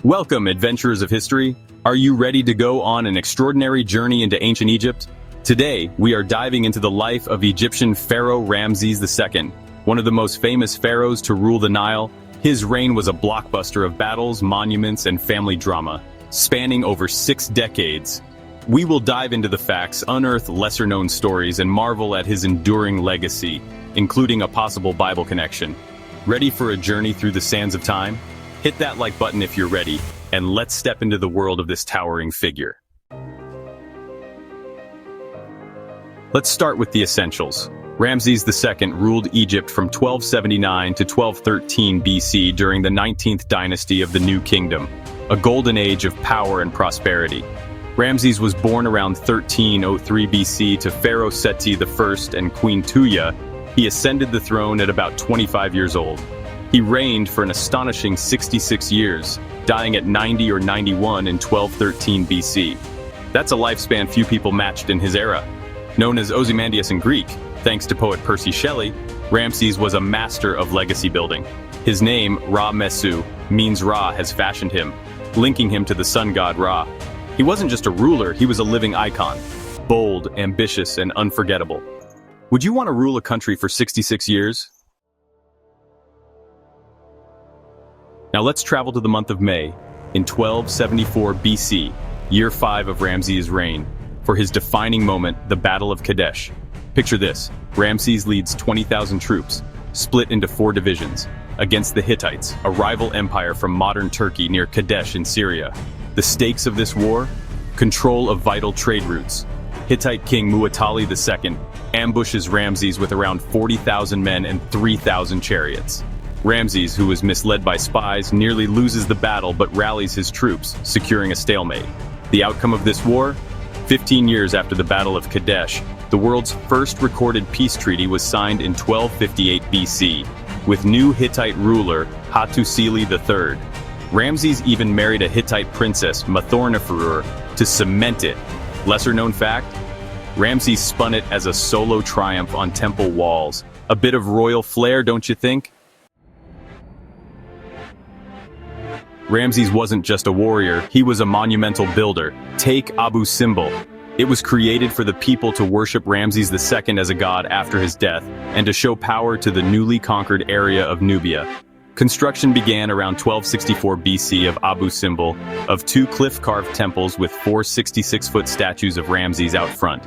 Welcome, adventurers of history. Are you ready to go on an extraordinary journey into ancient Egypt? Today, we are diving into the life of Egyptian Pharaoh Ramses II, one of the most famous pharaohs to rule the Nile. His reign was a blockbuster of battles, monuments, and family drama, spanning over 6 decades. We will dive into the facts, unearth lesser-known stories, and marvel at his enduring legacy, including a possible Bible connection. Ready for a journey through the sands of time? Hit that like button if you're ready, and let's step into the world of this towering figure. Let's start with the essentials. Ramses II ruled Egypt from 1279 to 1213 BC during the 19th dynasty of the New Kingdom, a golden age of power and prosperity. Ramses was born around 1303 BC to Pharaoh Seti I and Queen Tuya. He ascended the throne at about 25 years old. He reigned for an astonishing 66 years, dying at 90 or 91 in 1213 BC. That's a lifespan few people matched in his era. Known as Ozymandias in Greek, thanks to poet Percy Shelley, Ramses was a master of legacy building. His name, Ramses, means Ra has fashioned him, linking him to the sun god Ra. He wasn't just a ruler, he was a living icon, bold, ambitious, and unforgettable. Would you want to rule a country for 66 years? Now let's travel to the month of May, in 1274 BC, year 5 of Ramses' reign, for his defining moment, the Battle of Kadesh. Picture this: Ramses leads 20,000 troops, split into 4 divisions, against the Hittites, a rival empire from modern Turkey near Kadesh in Syria. The stakes of this war? Control of vital trade routes. Hittite king Muwatalli II ambushes Ramses with around 40,000 men and 3,000 chariots. Ramses, who was misled by spies, nearly loses the battle but rallies his troops, securing a stalemate. The outcome of this war? 15 years after the Battle of Kadesh, the world's first recorded peace treaty was signed in 1258 BC, with new Hittite ruler Hattusili III. Ramses even married a Hittite princess, Mathorneferur, to cement it. Lesser-known fact? Ramses spun it as a solo triumph on temple walls. A bit of royal flair, don't you think? Ramses wasn't just a warrior, he was a monumental builder. Take Abu Simbel. It was created for the people to worship Ramses II as a god after his death, and to show power to the newly conquered area of Nubia. Construction began around 1264 BC of Abu Simbel, of 2 cliff-carved temples with 4 66-foot statues of Ramses out front.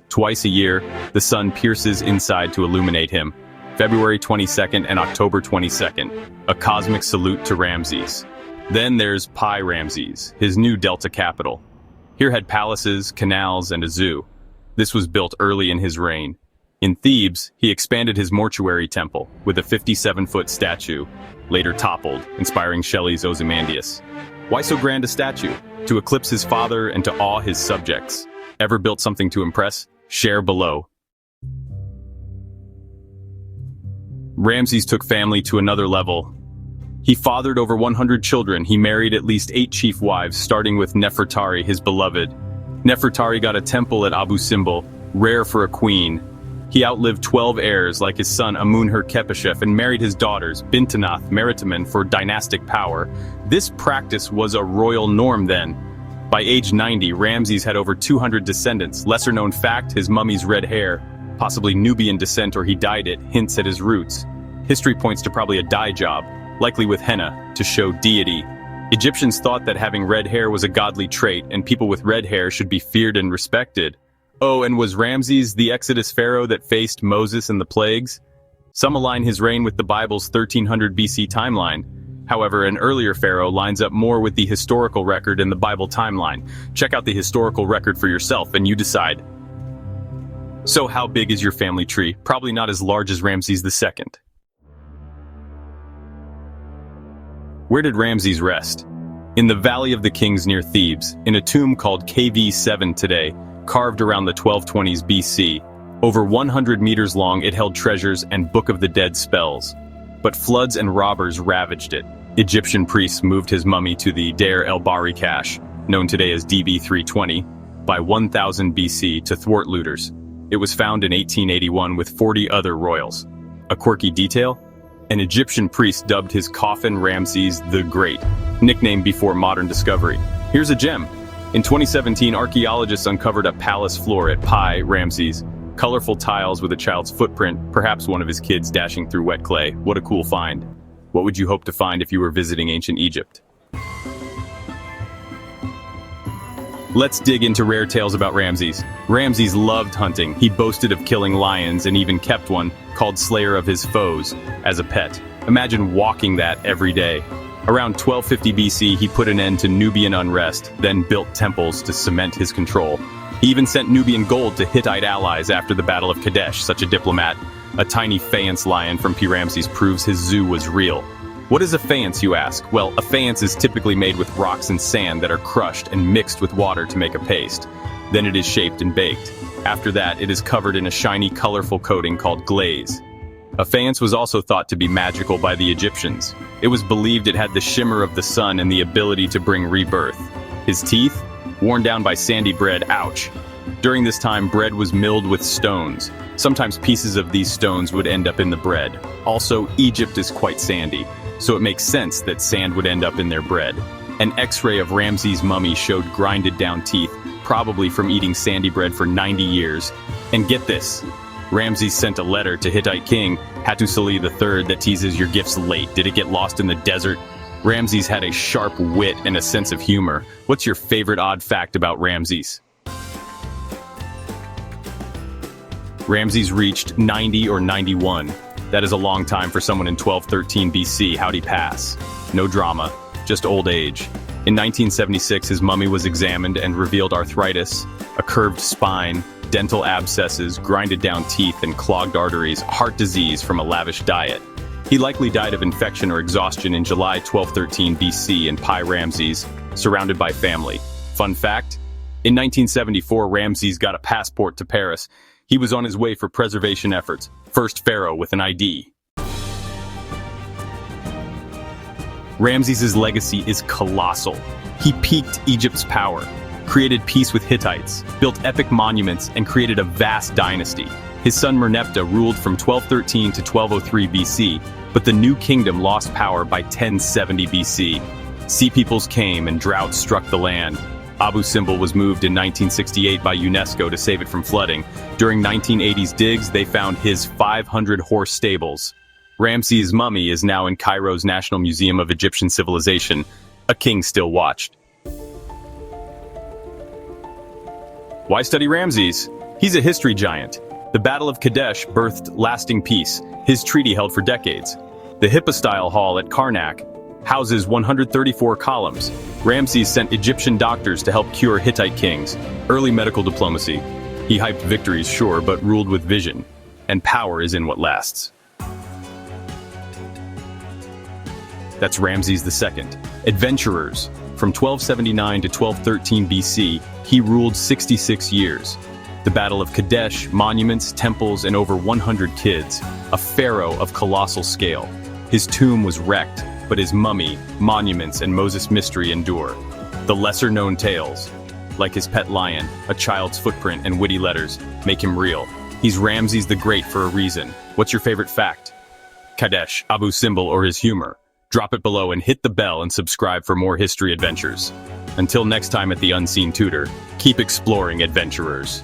Twice a year, the sun pierces inside to illuminate him. February 22nd and October 22nd, a cosmic salute to Ramses. Then there's Pi-Ramesses, his new delta capital. Here had palaces, canals, and a zoo. This was built early in his reign. In Thebes, he expanded his mortuary temple with a 57-foot statue, later toppled, inspiring Shelley's Ozymandias. Why so grand a statue? To eclipse his father and to awe his subjects. Ever built something to impress? Share below. Ramses took family to another level. He fathered over 100 children. He married at least 8 chief wives, starting with Nefertari, his beloved. Nefertari got a temple at Abu Simbel, rare for a queen. He outlived 12 heirs, like his son Amun-her-Khepeshef, and married his daughters, Bintanath, Meritamen, for dynastic power. This practice was a royal norm then. By age 90, Ramses had over 200 descendants. Lesser-known fact, his mummy's red hair, possibly Nubian descent or he dyed it, hints at his roots. History points to probably a dye job, likely with henna, to show deity. Egyptians thought that having red hair was a godly trait, and people with red hair should be feared and respected. Oh, and was Ramses the Exodus pharaoh that faced Moses and the plagues? Some align his reign with the Bible's 1300 BC timeline. However, an earlier pharaoh lines up more with the historical record in the Bible timeline. Check out the historical record for yourself, and you decide. So how big is your family tree? Probably not as large as Ramses II. Where did Ramses rest? In the Valley of the Kings near Thebes, in a tomb called KV7 today, carved around the 1220s BC. Over 100 meters long, it held treasures and Book of the Dead spells. But floods and robbers ravaged it. Egyptian priests moved his mummy to the Deir el-Bahri cache, known today as DB320, by 1000 BC to thwart looters. It was found in 1881 with 40 other royals. A quirky detail? An Egyptian priest dubbed his coffin Ramses the Great, nicknamed before modern discovery. Here's a gem. In 2017, archaeologists uncovered a palace floor at Pi-Ramesses. Colorful tiles with a child's footprint, perhaps one of his kids dashing through wet clay. What a cool find. What would you hope to find if you were visiting ancient Egypt? Let's dig into rare tales about Ramses. Ramses loved hunting. He boasted of killing lions and even kept one, called Slayer of his Foes, as a pet. Imagine walking that every day. Around 1250 BC, he put an end to Nubian unrest, then built temples to cement his control. He even sent Nubian gold to Hittite allies after the Battle of Kadesh, such a diplomat. A tiny faience lion from Pi-Ramesses proves his zoo was real. What is a faience, you ask? Well, a faience is typically made with rocks and sand that are crushed and mixed with water to make a paste. Then it is shaped and baked. After that, it is covered in a shiny, colorful coating called glaze. A faience was also thought to be magical by the Egyptians. It was believed it had the shimmer of the sun and the ability to bring rebirth. His teeth? Worn down by sandy bread, ouch. During this time, bread was milled with stones. Sometimes pieces of these stones would end up in the bread. Also, Egypt is quite sandy, so it makes sense that sand would end up in their bread. An X-ray of Ramses' mummy showed grinded down teeth, probably from eating sandy bread for 90 years. And get this, Ramses sent a letter to Hittite king Hattusili III that teases your gift's late. Did it get lost in the desert? Ramses had a sharp wit and a sense of humor. What's your favorite odd fact about Ramses? Ramses reached 90 or 91. That is a long time for someone in 1213 BC. How'd he pass? No drama, just old age. In 1976, his mummy was examined and revealed arthritis, a curved spine, dental abscesses, grinded down teeth, and clogged arteries, heart disease from a lavish diet. He likely died of infection or exhaustion in July 1213 BC in Pi-Ramesses, surrounded by family. Fun fact, in 1974, Ramses got a passport to Paris. He was on his way for preservation efforts, first pharaoh with an ID. Ramses' legacy is colossal. He peaked Egypt's power, created peace with Hittites, built epic monuments, and created a vast dynasty. His son Merneptah ruled from 1213 to 1203 BC, but the new kingdom lost power by 1070 BC. Sea peoples came and drought struck the land. Abu Simbel was moved in 1968 by UNESCO to save it from flooding. During 1980s digs, they found his 500-horse stables. Ramses' mummy is now in Cairo's National Museum of Egyptian Civilization. A king still watched. Why study Ramses? He's a history giant. The Battle of Kadesh birthed lasting peace. His treaty held for decades. The Hypostyle Hall at Karnak houses 134 columns. Ramses sent Egyptian doctors to help cure Hittite kings. Early medical diplomacy. He hyped victories, sure, but ruled with vision. And power is in what lasts. That's Ramses II. Adventurers. From 1279 to 1213 BC, he ruled 66 years. The Battle of Kadesh, monuments, temples, and over 100 kids. A pharaoh of colossal scale. His tomb was wrecked, but his mummy, monuments, and Moses mystery endure. The lesser-known tales, like his pet lion, a child's footprint, and witty letters, make him real. He's Ramses the Great for a reason. What's your favorite fact? Kadesh, Abu Simbel, or his humor? Drop it below and hit the bell and subscribe for more history adventures. Until next time at the Unseen Tutor, keep exploring, adventurers.